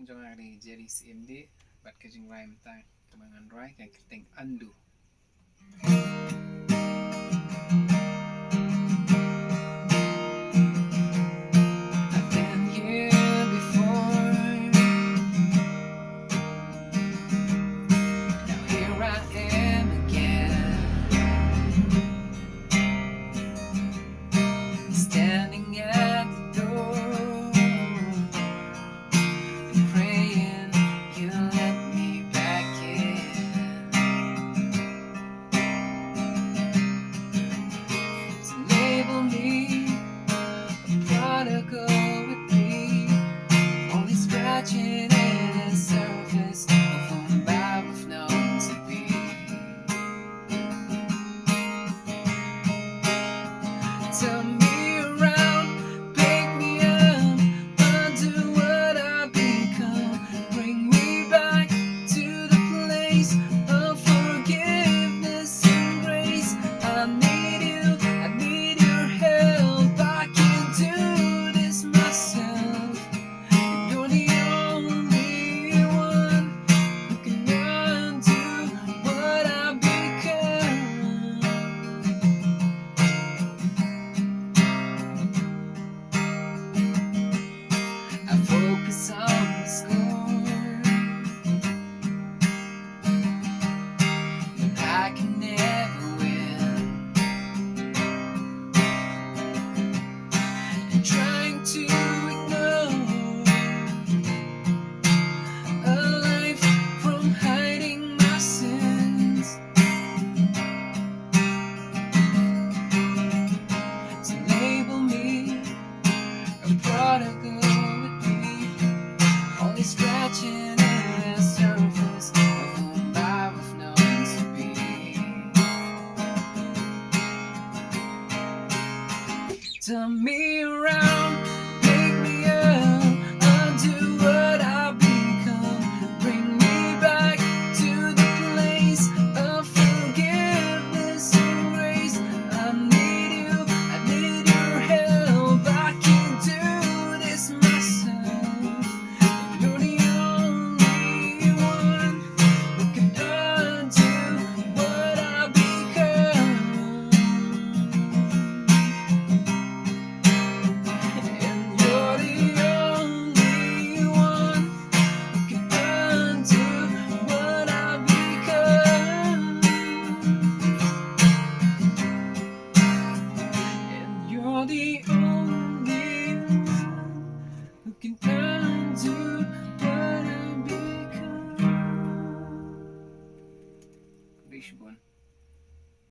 jong ari Jerry CMD bat kajing rhyme tang kemangan right yang keting undo. I've been here before. Now here I am again, standing at the door and praying you'll let me back in. So label me a prodigal with me, only scratching at the surface of what I've known to be. Turn me around, pick me up, undo what I've become, bring me back to the place of forgiveness and grace. I need your help. I can't do this myself, and you're the only one who can undo what I've become. I focus on the score, but I can never win. And trying to ignore a life from hiding my sins. So label me a prodigal with me, only scratching at the surface of whom I've known to be. Turn me around, pick me up, undo what I've become, bring me back to the place of forgiveness and grace. I need your help. I can't do this myself, and you're the only one who can undo what I've become. And you're the only one who can undo what I've become. And you're the only one who can undo what I've become. Bishbon.